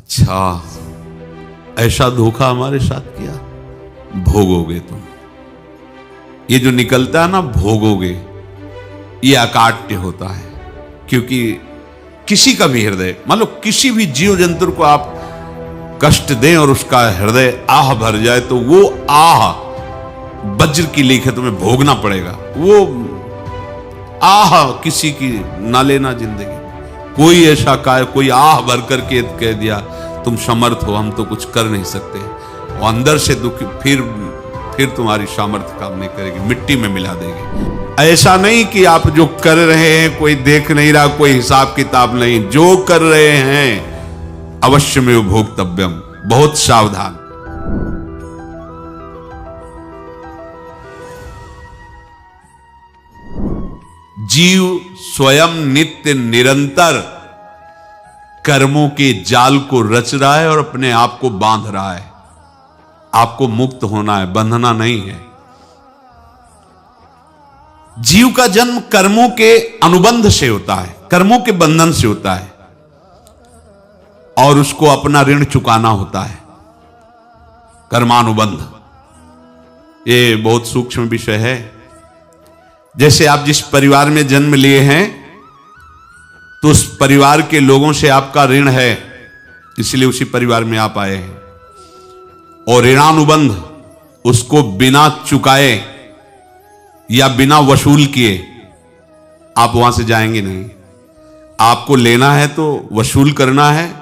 अच्छा, ऐसा धोखा हमारे साथ किया, भोगोगे तुम। ये जो निकलता है ना भोगोगे, ये अकाट्य होता है। क्योंकि किसी का भी हृदय, मान लो किसी भी जीव जंतु को आप कष्ट दें और उसका हृदय आह भर जाए, तो वो आह वज्र की लीक है, तुम्हें भोगना पड़ेगा। वो आह किसी की ना लेना जिंदगी। कोई ऐसा कोई आह भर करके कह दिया तुम समर्थ हो, हम तो कुछ कर नहीं सकते, और अंदर से दुखी, फिर तुम्हारी सामर्थ्य काम नहीं करेगी, मिट्टी में मिला देगी। ऐसा नहीं कि आप जो कर रहे हैं कोई देख नहीं रहा, कोई हिसाब किताब नहीं, जो कर रहे हैं अवश्य में भोक्तव्यम, बहुत सावधान। जीव स्वयं नित्य निरंतर कर्मों के जाल को रच रहा है और अपने आप को बांध रहा है। आपको मुक्त होना है, बंधना नहीं है। जीव का जन्म कर्मों के अनुबंध से होता है, कर्मों के बंधन से होता है, और उसको अपना ऋण चुकाना होता है। कर्मानुबंध ये बहुत सूक्ष्म विषय है। जैसे आप जिस परिवार में जन्म लिए हैं, तो उस परिवार के लोगों से आपका ऋण है, इसलिए उसी परिवार में आप आए हैं। और ऋणानुबंध, उसको बिना चुकाए या बिना वसूल किए आप वहां से जाएंगे नहीं। आपको लेना है तो वसूल करना है,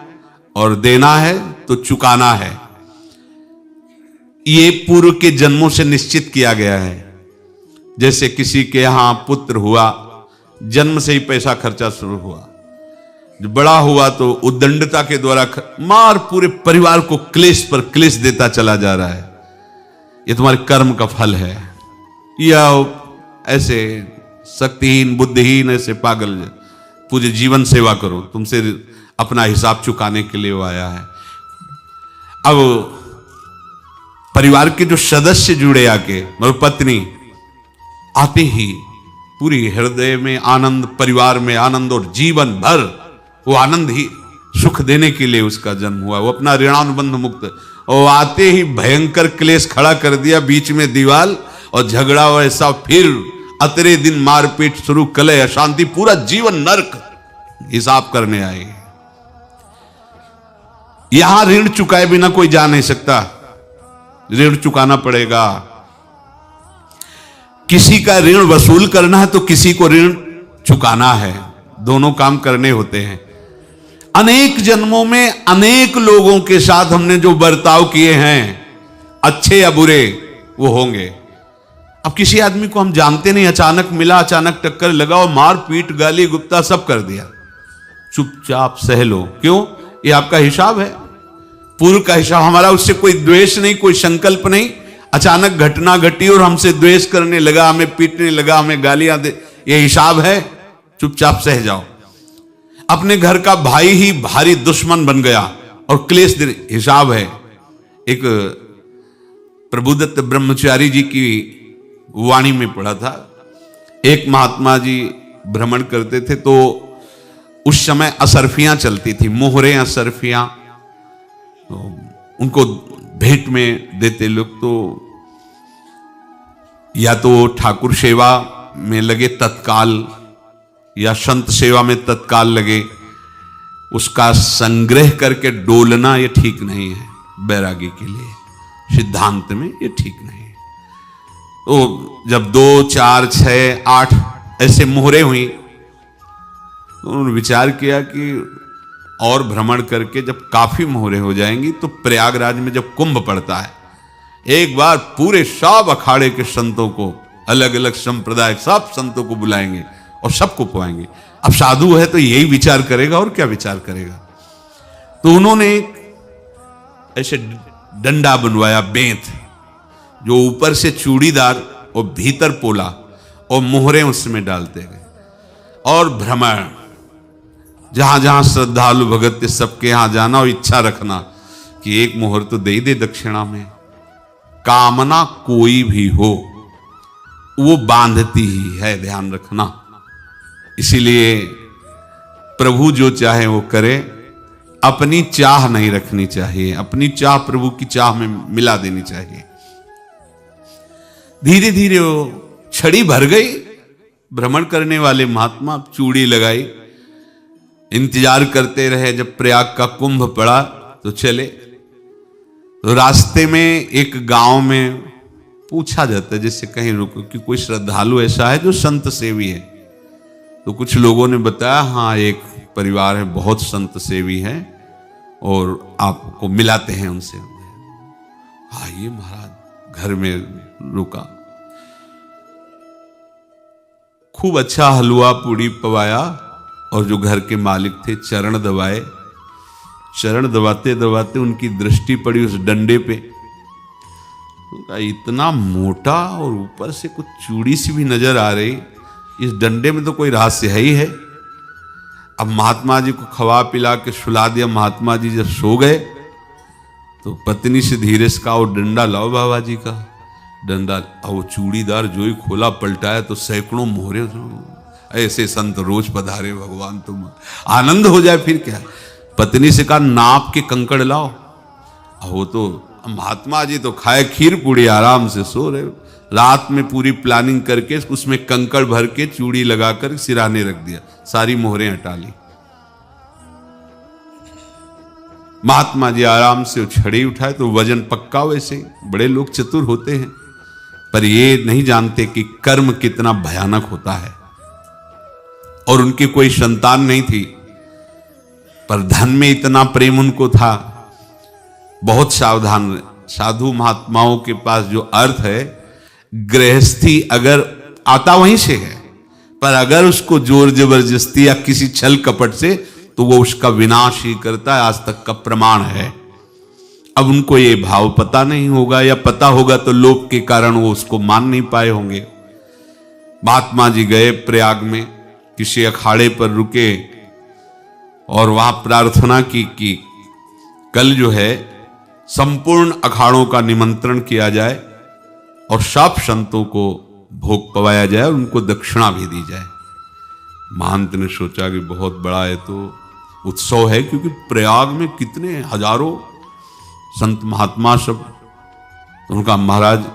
और देना है तो चुकाना है। ये पूर्व के जन्मों से निश्चित किया गया है। जैसे किसी के यहां पुत्र हुआ, जन्म से ही पैसा खर्चा शुरू हुआ, जो बड़ा हुआ तो उद्दंडता के द्वारा मार पूरे परिवार को क्लेश पर क्लेश देता चला जा रहा है। ये तुम्हारे कर्म का फल है। या ऐसे शक्तिहीन बुद्धिहीन ऐसे पागल पूरे जीवन सेवा करो, तुमसे अपना हिसाब चुकाने के लिए वो आया है। अब परिवार के जो सदस्य जुड़े आके, मतलब पत्नी आते ही पूरी हृदय में आनंद, परिवार में आनंद, और जीवन भर वो आनंद ही सुख देने के लिए उसका जन्म हुआ। वो अपना ऋणानुबंध मुक्त, और आते ही भयंकर क्लेश खड़ा कर दिया, बीच में दीवाल और झगड़ा वैसा, फिर अतरे दिन मारपीट शुरू, कलह अशांति, पूरा जीवन नरक हिसाब करने आए। यहां ऋण चुकाए बिना कोई जा नहीं सकता, ऋण चुकाना पड़ेगा। किसी का ऋण वसूल करना है तो किसी को ऋण चुकाना है, दोनों काम करने होते हैं। अनेक जन्मों में अनेक लोगों के साथ हमने जो बर्ताव किए हैं, अच्छे या बुरे, वो होंगे। अब किसी आदमी को हम जानते नहीं, अचानक मिला, अचानक टक्कर लगा और मार पीट गाली गुप्ता सब कर दिया, चुपचाप सह लो। क्यों? ये आपका हिसाब है, पूर्व का हिसाब। हमारा उससे कोई द्वेष नहीं, कोई संकल्प नहीं। अचानक घटना घटी और हमसे द्वेष करने लगा, हमें पीटने लगा, हमें गालियां दे, ये हिसाब है, चुपचाप सह जाओ। अपने घर का भाई ही भारी दुश्मन बन गया और क्लेश दे, हिसाब है। एक प्रभुदत्त ब्रह्मचारी जी की वाणी में पढ़ा था, एक महात्मा जी भ्रमण करते थे, तो उस समय असरफियां चलती थी, मोहरे असरफियां, तो उनको भेंट में देते लोग। तो या तो ठाकुर सेवा में लगे तत्काल, या संत सेवा में तत्काल लगे, उसका संग्रह करके डोलना ये ठीक नहीं है। बैरागी के लिए सिद्धांत में ये ठीक नहीं है। तो जब 2, 4, 6, 8 ऐसे मोहरे हुई, तो उन्होंने विचार किया कि और भ्रमण करके जब काफी मोहरे हो जाएंगी तो प्रयागराज में जब कुंभ पड़ता है, एक बार पूरे सब अखाड़े के संतों को, अलग अलग संप्रदाय सब संतों को बुलाएंगे और सबको पुआएंगे। अब साधु है तो यही विचार करेगा, और क्या विचार करेगा। तो उन्होंने ऐसे डंडा बनवाया, बेंत, जो ऊपर से चूड़ीदार और भीतर पोला, और मोहरे उसमें डालते गए। और भ्रमण, जहां जहां श्रद्धालु भगत थे सबके यहां जाना और इच्छा रखना कि एक मोहर तो दे दे दक्षिणा में। कामना कोई भी हो वो बांधती ही है, ध्यान रखना। इसीलिए प्रभु जो चाहे वो करे, अपनी चाह नहीं रखनी चाहिए, अपनी चाह प्रभु की चाह में मिला देनी चाहिए। धीरे धीरे वो छड़ी भर गई। भ्रमण करने वाले महात्मा चूड़ी लगाई, इंतजार करते रहे। जब प्रयाग का कुंभ पड़ा तो चले। तो रास्ते में एक गांव में पूछा जाता है, जैसे कहीं रुको कि कोई श्रद्धालु ऐसा है जो संत सेवी है। तो कुछ लोगों ने बताया, हाँ एक परिवार है बहुत संत सेवी है और आपको मिलाते हैं उनसे। आइए महाराज, घर में रुका। खूब अच्छा हलवा पूड़ी पवाया और जो घर के मालिक थे चरण दबाए। चरण दबाते दबाते उनकी दृष्टि पड़ी उस डंडे पे। इतना मोटा और ऊपर से कुछ चूड़ी सी भी नजर आ रही, इस डंडे में तो कोई रहस्य है ही है। अब महात्मा जी को खवा पिला के सुला दिया। महात्मा जी जब सो गए तो पत्नी से धीरे से कहा, वो डंडा लाओ बाबा जी का डंडा। वो चूड़ीदार जो ही खोला पलटाया तो सैकड़ों मोहरे। ऐसे संत रोज पधारे भगवान, तुम आनंद हो जाए फिर क्या। पत्नी से कहा, नाप के कंकड़ लाओ। वो तो महात्मा जी तो खाए खीर पूड़ी, आराम से सो रहे। रात में पूरी प्लानिंग करके उसमें कंकड़ भर के चूड़ी लगाकर सिराने रख दिया, सारी मोहरें हटा ली। महात्मा जी आराम से छड़ी उठाए तो वजन पक्का। वैसे बड़े लोग चतुर होते हैं, पर ये नहीं जानते कि कर्म कितना भयानक होता है। और उनकी कोई संतान नहीं थी, पर धन में इतना प्रेम उनको था। बहुत सावधान। साधु महात्माओं के पास जो अर्थ है, गृहस्थी अगर आता वहीं से है, पर अगर उसको जोर जबरदस्ती या किसी छल कपट से, तो वो उसका विनाश ही करता है। आज तक का प्रमाण है। अब उनको ये भाव पता नहीं होगा, या पता होगा तो लोभ के कारण वो उसको मान नहीं पाए होंगे। महात्मा जी गए प्रयाग में, किसी अखाड़े पर रुके और वहां प्रार्थना की कि कल जो है संपूर्ण अखाड़ों का निमंत्रण किया जाए और सब संतों को भोग पवाया जाए और उनको दक्षिणा भी दी जाए। महंत ने सोचा कि बहुत बड़ा है तो उत्सव है, क्योंकि प्रयाग में कितने हजारों संत महात्मा सब। तो उनका महाराज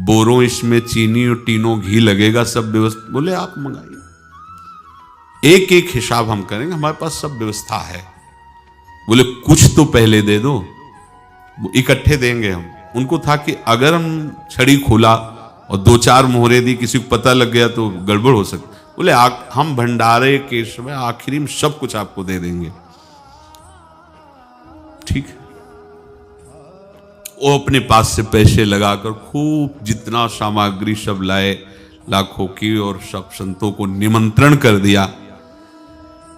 बोरों इसमें चीनी और टीनों घी लगेगा, सब व्यवस्था। बोले आप मंगाइए, एक एक हिसाब हम करेंगे, हमारे पास सब व्यवस्था है। बोले कुछ तो पहले दे दो, इकट्ठे देंगे हम। उनको था कि अगर हम छड़ी खोला और दो चार मोहरे दी, किसी को पता लग गया तो गड़बड़ हो सकती। बोले हम भंडारे के समय आखिरी में सब कुछ आपको दे देंगे। ठीक है। वो अपने पास से पैसे लगाकर खूब जितना सामग्री सब लाए, लाखों की, और सब संतों को निमंत्रण कर दिया।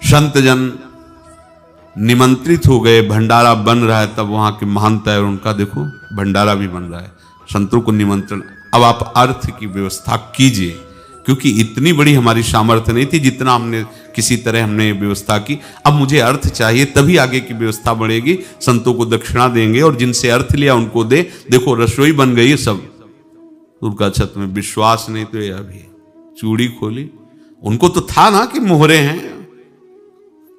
संत जन निमंत्रित हो गए। भंडारा बन रहा है, तब वहां के महंत है और उनका देखो भंडारा भी बन रहा है, संतों को निमंत्रण। अब आप अर्थ की व्यवस्था कीजिए, क्योंकि इतनी बड़ी हमारी सामर्थ्य नहीं थी जितना हमने किसी तरह हमने व्यवस्था की। अब मुझे अर्थ चाहिए, तभी आगे की व्यवस्था बढ़ेगी। संतों को दक्षिणा देंगे और जिनसे अर्थ लिया उनको दे। देखो रसोई बन गई है सब। उनका छत में विश्वास नहीं तो ये अभी चूड़ी खोली। उनको तो था ना कि मोहरे हैं,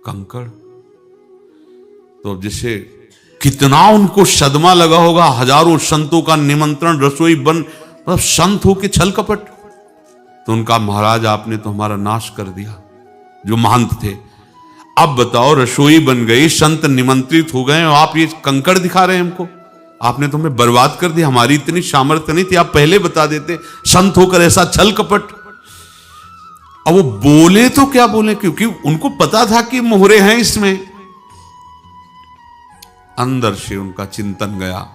कंकड़। तो जैसे कितना उनको सदमा लगा होगा। हजारों संतों का निमंत्रण, रसोई बन, मतलब संत हो के छल कपट। तो उनका महाराज आपने तो हमारा नाश कर दिया, जो महंत थे। अब बताओ रसोई बन गई, संत निमंत्रित हो गए और आप ये कंकड़ दिखा रहे हैं हमको। आपने तो हमें बर्बाद कर दिया। हमारी इतनी सामर्थ्य नहीं थी, आप पहले बता देते। संत होकर ऐसा छल कपट। अब वो बोले तो क्या बोले, क्योंकि उनको पता था कि मोहरे हैं इसमें। अंदर से उनका चिंतन गया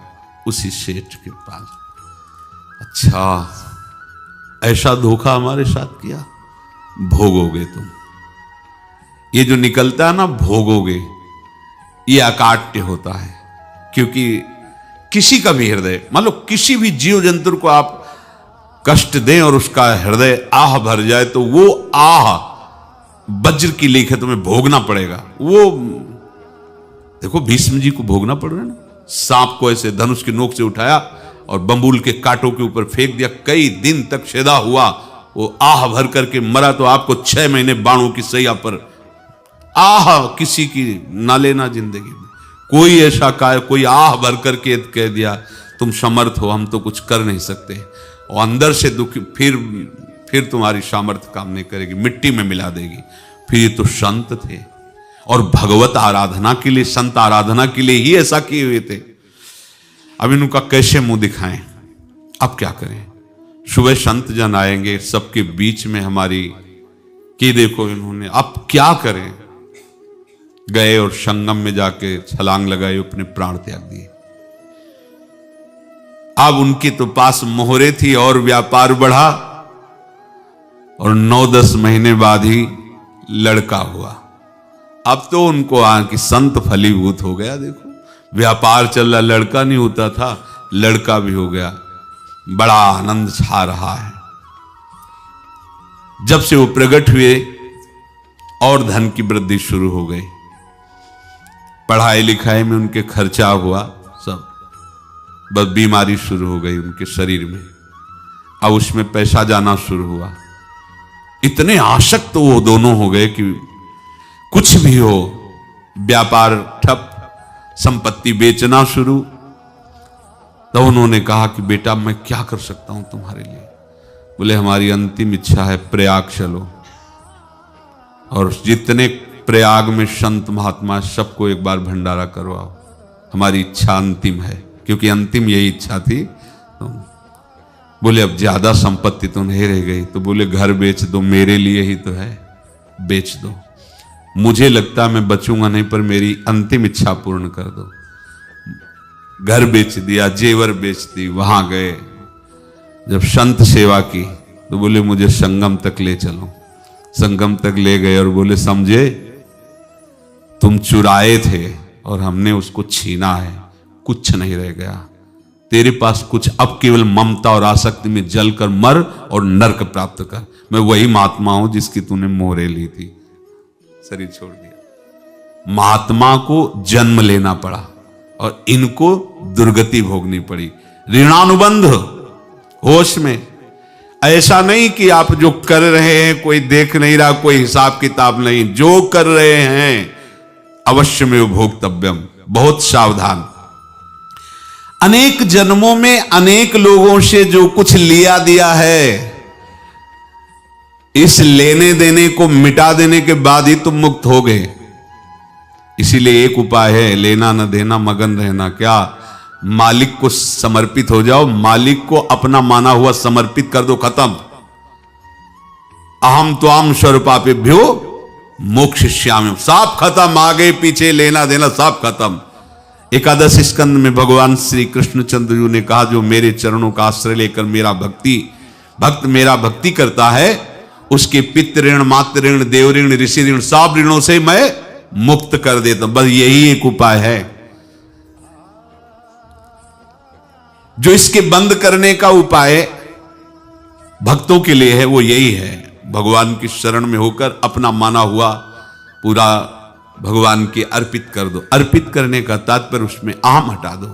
उसी सेठ के पास, अच्छा ऐसा धोखा हमारे साथ किया, भोगोगे तुम। ये जो निकलता है ना भोगोगे, ये अकाट्य होता है। क्योंकि किसी का भी हृदय, मान लो किसी भी जीव जंतु को आप कष्ट दें और उसका हृदय आह भर जाए, तो वो आह वज्र की लेख है, तुम्हें भोगना पड़ेगा। वो देखो भीष्म जी को भोगना पड़ रहा है ना। सांप को ऐसे धनुष की नोक से उठाया और बंबूल के कांटों के ऊपर फेंक दिया, कई दिन तक शेदा हुआ, वो आह भर करके मरा। तो आपको 6 महीने बाणों की सैया पर आह किसी की ना लेना जिंदगी में। कोई ऐसा कोई आह भर करके कह दिया तुम समर्थ हो, हम तो कुछ कर नहीं सकते, और अंदर से दुखी, फिर तुम्हारी सामर्थ्य काम नहीं करेगी, मिट्टी में मिला देगी। फिर ये तो संत थे और भगवत आराधना के लिए, संत आराधना के लिए ही ऐसा किए हुए थे। अब इनका कैसे मुंह दिखाएं? अब क्या करें? सुबह संत जन आएंगे, सबके बीच में हमारी कि देखो इन्होंने, अब क्या करें? गए और संगम में जाके छलांग लगाई, अपने प्राण त्याग दिए। अब उनके तो पास मोहरे थी और व्यापार बढ़ा, और 9-10 महीने बाद ही लड़का हुआ। अब तो उनको कि संत फलीभूत हो गया। देखो व्यापार चल रहा, लड़का नहीं होता था, लड़का भी हो गया, बड़ा आनंद छा रहा है। जब से वो प्रकट हुए और धन की वृद्धि शुरू हो गई, पढ़ाई लिखाई में उनके खर्चा हुआ सब, बस बीमारी शुरू हो गई उनके शरीर में। अब उसमें पैसा जाना शुरू हुआ। इतने आसक्त तो वो दोनों हो गए कि कुछ भी हो, व्यापार ठप, संपत्ति बेचना शुरू। तो उन्होंने कहा कि बेटा मैं क्या कर सकता हूं तुम्हारे लिए? बोले हमारी अंतिम इच्छा है प्रयाग चलो, और जितने प्रयाग में संत महात्मा सबको एक बार भंडारा करवाओ, हमारी इच्छा अंतिम है, क्योंकि अंतिम यही इच्छा थी। तो बोले अब ज्यादा संपत्ति तो नहीं रह गई, तो बोले घर बेच दो, मेरे लिए ही तो है, बेच दो। मुझे लगता मैं बचूंगा नहीं, पर मेरी अंतिम इच्छा पूर्ण कर दो। घर बेच दिया, जेवर बेच दी। वहां गए, जब संत सेवा की तो बोले मुझे संगम तक ले चलो। संगम तक ले गए और बोले समझे तुम चुराए थे और हमने उसको छीना है, कुछ नहीं रह गया तेरे पास कुछ, अब केवल ममता और आसक्ति में जलकर मर और नरक प्राप्त कर। मैं वही महात्मा हूं जिसकी तूने मोहरे ली थी, शरीर छोड़ दिया। महात्मा को जन्म लेना पड़ा और इनको दुर्गति भोगनी पड़ी। ऋणानुबंध होश में, ऐसा नहीं कि आप जो कर रहे हैं कोई देख नहीं रहा, कोई हिसाब किताब नहीं, जो कर रहे हैं अवश्य में भोक्तव्यम, बहुत सावधान। अनेक जन्मों में अनेक लोगों से जो कुछ लिया दिया है, इस लेने देने को मिटा देने के बाद ही तुम मुक्त हो गए। इसीलिए एक उपाय है, लेना न देना मगन रहना। क्या? मालिक को समर्पित हो जाओ, मालिक को अपना माना हुआ समर्पित कर दो, खत्म। अहम त्वाम स्वरूपापेभ्यो मोक्षयिष्यामि, सब खत्म। आगे पीछे लेना देना सब खत्म। एकादश स्कंद में भगवान श्री कृष्णचंद्र जी ने कहा जो मेरे चरणों का आश्रय लेकर भक्त मेरा भक्ति करता है, उसके पितृ ऋण, मातृ ऋण, देव ऋण, ऋषि ऋण, सब ऋणों से मैं मुक्त कर देता हूं। बस यही एक उपाय है जो इसके बंद करने का उपाय भक्तों के लिए है, वो यही है, भगवान की शरण में होकर अपना माना हुआ पूरा भगवान के अर्पित कर दो। अर्पित करने का तात्पर्य उसमें अहम हटा दो।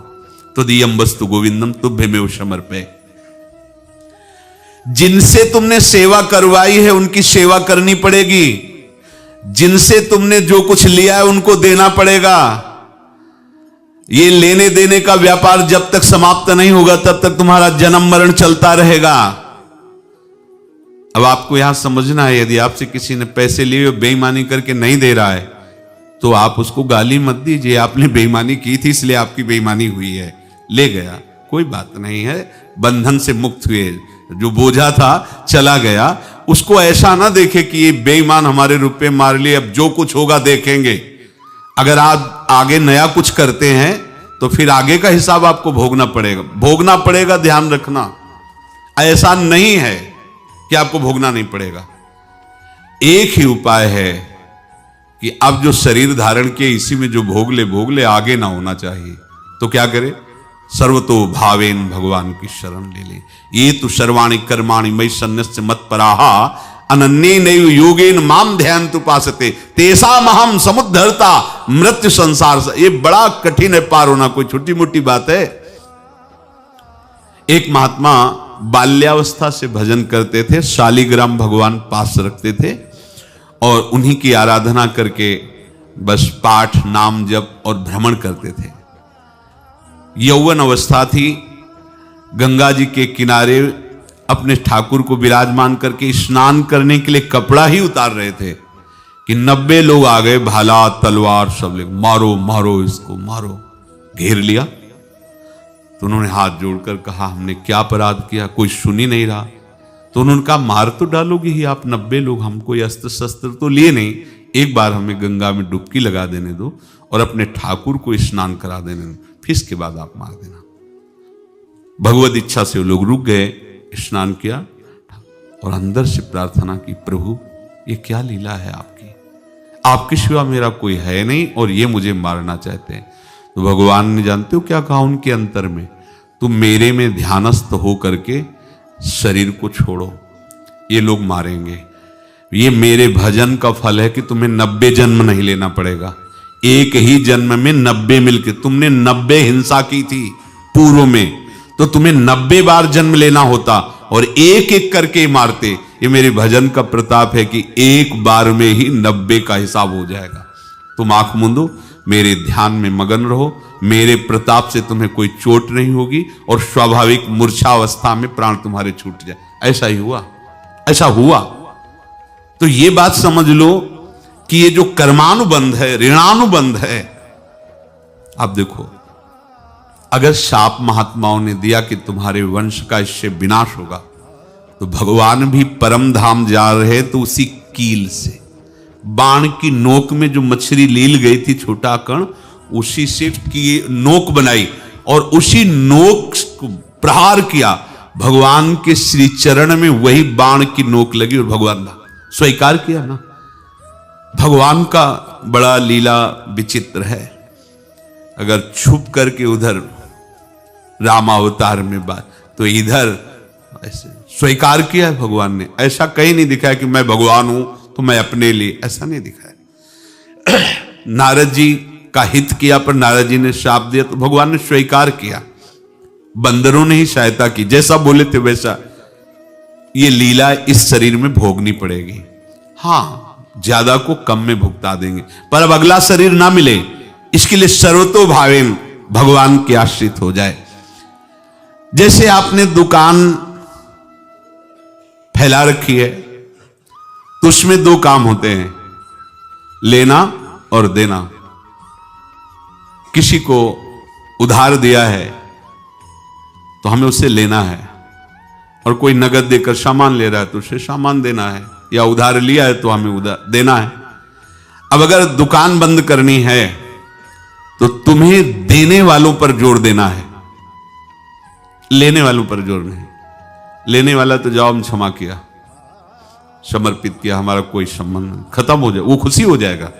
तो दियम वस्तु गोविंदम तुभ्यमेव समर्पये। जिनसे तुमने सेवा करवाई है उनकी सेवा करनी पड़ेगी, जिनसे तुमने जो कुछ लिया है उनको देना पड़ेगा। ये लेने देने का व्यापार जब तक समाप्त नहीं होगा तब तक तुम्हारा जन्म मरण चलता रहेगा। अब आपको यहां समझना है, यदि आपसे किसी ने पैसे लिए और बेईमानी करके नहीं दे रहा है तो आप उसको गाली मत दीजिए, आपने बेईमानी की थी इसलिए आपकी बेईमानी हुई है, ले गया, कोई बात नहीं है, बंधन से मुक्त हुए, जो बोझा था चला गया। उसको ऐसा ना देखे कि ये बेईमान हमारे रुपए मार लिए, अब जो कुछ होगा देखेंगे। अगर आप आगे नया कुछ करते हैं तो फिर आगे का हिसाब आपको भोगना पड़ेगा, ध्यान रखना। ऐसा नहीं है कि आपको भोगना नहीं पड़ेगा। एक ही उपाय है कि अब जो शरीर धारण किए इसी में जो भोग ले, आगे ना होना चाहिए। तो क्या करे? सर्वतो भावेन भगवान की शरण ले ले। ये तो सर्वाणि कर्माणि मयि सन्न्यस्य मत्पराहा अनन्येनैव योगेन माम ध्यायन्तु उपासते तेषामहं समुद्धर्ता मृत्यु संसार से। ये बड़ा कठिन है पार होना, कोई छोटी मोटी बात है। एक महात्मा बाल्यावस्था से भजन करते थे, शालिग्राम भगवान पास रखते थे और उन्हीं की आराधना करके बस पाठ नाम जप और भ्रमण करते थे। यौवन अवस्था थी, गंगा जी के किनारे अपने ठाकुर को विराजमान करके स्नान करने के लिए कपड़ा ही उतार रहे थे कि 90 लोग आ गए, भाला तलवार सब ले, मारो मारो इसको मारो, घेर लिया। तो उन्होंने हाथ जोड़कर कहा हमने क्या अपराध किया, कोई सुन ही नहीं रहा। तो उन्होंने कहा मार तो डालोगे ही आप 90 लोग, हम कोई अस्त्र शस्त्र तो लिए नहीं, एक बार हमें गंगा में डुबकी लगा देने दो और अपने ठाकुर को स्नान करा देने दो, फिर इसके बाद आप मार देना। भगवत इच्छा से वो लोग रुक गए, स्नान किया और अंदर से प्रार्थना की, प्रभु ये क्या लीला है आपकी, आपके सिवा मेरा कोई है नहीं और ये मुझे मारना चाहते हैं। तो भगवान ने जानते हो क्या कहा उनके अंतर में, तुम मेरे में ध्यानस्थ हो करके शरीर को छोड़ो, ये लोग मारेंगे, ये मेरे भजन का फल है कि तुम्हें 90 जन्म नहीं लेना पड़ेगा, एक ही जन्म में 90 मिलके, तुमने 90 हिंसा की थी पूर्व में, तो तुम्हें 90 बार जन्म लेना होता और एक एक करके मारते। ये मेरे भजन का प्रताप है कि एक बार में ही 90 का हिसाब हो जाएगा। तुम आंख मूंदो, मेरे ध्यान में मगन रहो, मेरे प्रताप से तुम्हें कोई चोट नहीं होगी और स्वाभाविक मूर्छा अवस्था में प्राण तुम्हारे छूट जाए। ऐसा ही हुआ, ऐसा हुआ। तो ये बात समझ लो कि ये जो कर्मानुबंध है, ऋणानुबंध है। आप देखो, अगर शाप महात्माओं ने दिया कि तुम्हारे वंश का इससे विनाश होगा, तो भगवान भी परम धाम जा रहे तो उसी कील से, बाण की नोक में जो मछली लील गई थी छोटा कण, उसी से की नोक बनाई और उसी नोक को प्रहार किया, भगवान के श्री चरण में वही बाण की नोक लगी और भगवान ने स्वीकार किया ना। भगवान का बड़ा लीला विचित्र है। अगर छुप करके उधर रामावतार में बात, तो इधर ऐसे स्वीकार किया है भगवान ने। ऐसा कहीं नहीं दिखाया कि मैं भगवान हूं तो मैं अपने लिए, ऐसा नहीं दिखाया। नारद जी का हित किया पर नारद जी ने शाप दिया तो भगवान ने स्वीकार किया। बंदरों ने ही सहायता की, जैसा बोले थे वैसा। ये लीला इस शरीर में भोगनी पड़ेगी। हाँ, ज्यादा को कम में भुगता देंगे, पर अब अगला शरीर ना मिले इसके लिए सर्वतो भावेन भगवान के आश्रित हो जाए। जैसे आपने दुकान फैला रखी है तो उसमें दो काम होते हैं, लेना और देना। किसी को उधार दिया है तो हमें उसे लेना है, और कोई नगद देकर सामान ले रहा है तो उसे सामान देना है, या उधार लिया है तो हमें उधार देना है। अब अगर दुकान बंद करनी है तो तुम्हें देने वालों पर जोर देना है, लेने वालों पर जोर नहीं। लेने वाला तो जाओ हम क्षमा किया, समर्पित किया, हमारा कोई संबंध नहीं, खत्म हो जाए, वो खुशी हो जाएगा।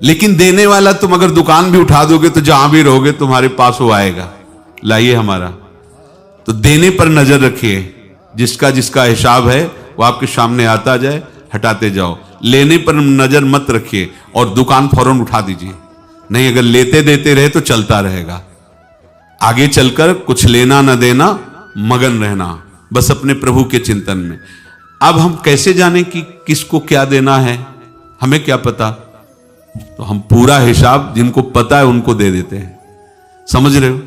लेकिन देने वाला तुम अगर दुकान भी उठा दोगे तो जहां भी रहोगे तुम्हारे पास वो आएगा, लाइए हमारा। तो देने पर नजर रखिए, जिसका जिसका हिसाब है वो आपके सामने आता जाए, हटाते जाओ। लेने पर नजर मत रखिए और दुकान फौरन उठा दीजिए, नहीं अगर लेते देते रहे तो चलता रहेगा। आगे चलकर कुछ लेना न देना, मगन रहना बस अपने प्रभु के चिंतन में। अब हम कैसे जाने कि किसको क्या देना है, हमें क्या पता? तो हम पूरा हिसाब जिनको पता है उनको दे देते हैं, समझ रहे हो?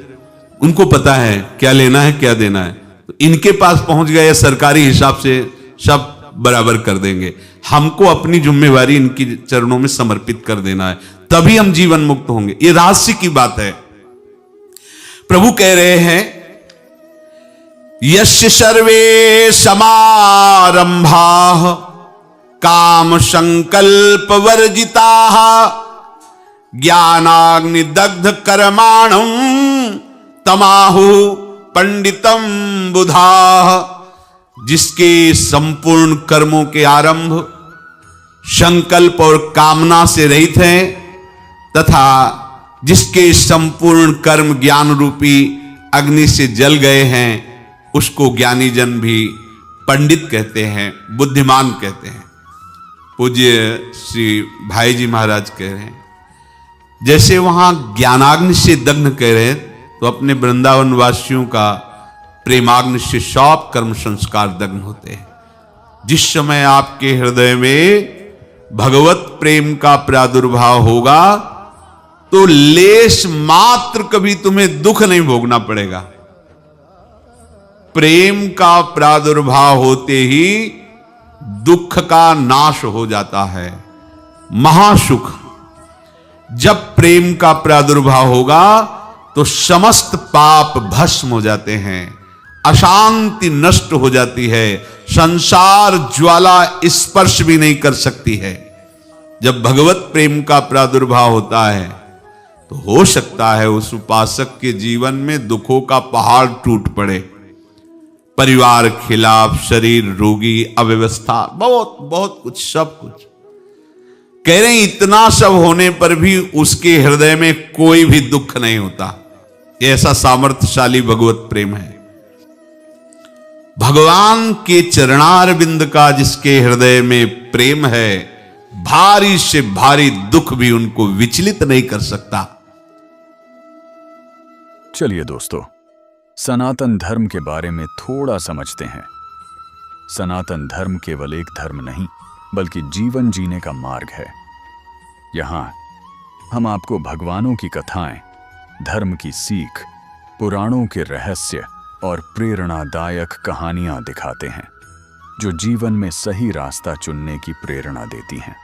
उनको पता है क्या लेना है क्या देना है, तो इनके पास पहुंच गए, सरकारी हिसाब से सब बराबर कर देंगे। हमको अपनी जिम्मेवारी इनकी चरणों में समर्पित कर देना है, तभी हम जीवन मुक्त होंगे। ये रहस्य की बात है। प्रभु कह रहे हैं, यस्य सर्वे समारंभाः काम संकल्प वर्जिताः ज्ञानाग्नि दग्ध कर्माणं तमाहु पंडितम बुधाः। जिसके संपूर्ण कर्मों के आरंभ संकल्प और कामना से रहित हैं, तथा जिसके संपूर्ण कर्म ज्ञान रूपी अग्नि से जल गए हैं, उसको ज्ञानी जन भी पंडित कहते हैं, बुद्धिमान कहते हैं। पूज्य श्री भाई जी महाराज कह रहे हैं, जैसे वहां ज्ञानाग्नि से दग्ध कह रहे हैं, तो अपने वृंदावन वासियों का प्रेमाग्नि से सब कर्म संस्कार दग्ध होते हैं। जिस समय आपके हृदय में भगवत प्रेम का प्रादुर्भाव होगा तो लेश मात्र कभी तुम्हें दुख नहीं भोगना पड़ेगा। प्रेम का प्रादुर्भाव होते ही दुख का नाश हो जाता है, महासुख। जब प्रेम का प्रादुर्भाव होगा तो समस्त पाप भस्म हो जाते हैं, अशांति नष्ट हो जाती है, संसार ज्वाला स्पर्श भी नहीं कर सकती है। जब भगवत प्रेम का प्रादुर्भाव होता है तो हो सकता है उस उपासक के जीवन में दुखों का पहाड़ टूट पड़े, परिवार खिलाफ, शरीर रोगी, अव्यवस्था, बहुत बहुत कुछ, सब कुछ। कह रहे हैं इतना सब होने पर भी उसके हृदय में कोई भी दुख नहीं होता। ऐसा सामर्थ्यशाली भगवत प्रेम है। भगवान के चरणारविंद का जिसके हृदय में प्रेम है, भारी से भारी दुख भी उनको विचलित नहीं कर सकता। चलिए दोस्तों, सनातन धर्म के बारे में थोड़ा समझते हैं। सनातन धर्म केवल एक धर्म नहीं, बल्कि जीवन जीने का मार्ग है। यहां हम आपको भगवानों की कथाएं, धर्म की सीख, पुराणों के रहस्य और प्रेरणादायक कहानियां दिखाते हैं, जो जीवन में सही रास्ता चुनने की प्रेरणा देती हैं।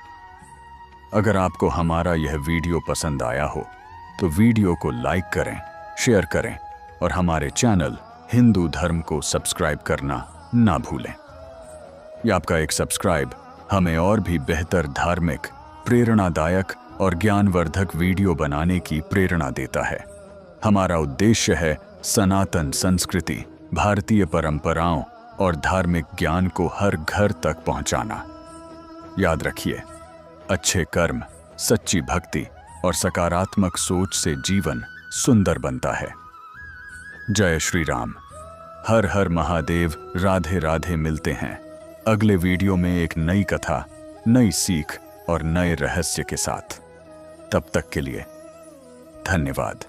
अगर आपको हमारा यह वीडियो पसंद आया हो तो वीडियो को लाइक करें, शेयर करें और हमारे चैनल हिंदू धर्म को सब्सक्राइब करना ना भूलें। यह आपका एक सब्सक्राइब हमें और भी बेहतर धार्मिक, प्रेरणादायक और ज्ञानवर्धक वीडियो बनाने की प्रेरणा देता है। हमारा उद्देश्य है सनातन संस्कृति, भारतीय परंपराओं और धार्मिक ज्ञान को हर घर तक पहुंचाना। याद रखिए, अच्छे कर्म, सच्ची भक्ति और सकारात्मक सोच से जीवन सुंदर बनता है। जय श्री राम। हर हर महादेव। राधे राधे। मिलते हैं अगले वीडियो में एक नई कथा, नई सीख और नए रहस्य के साथ। तब तक के लिए धन्यवाद।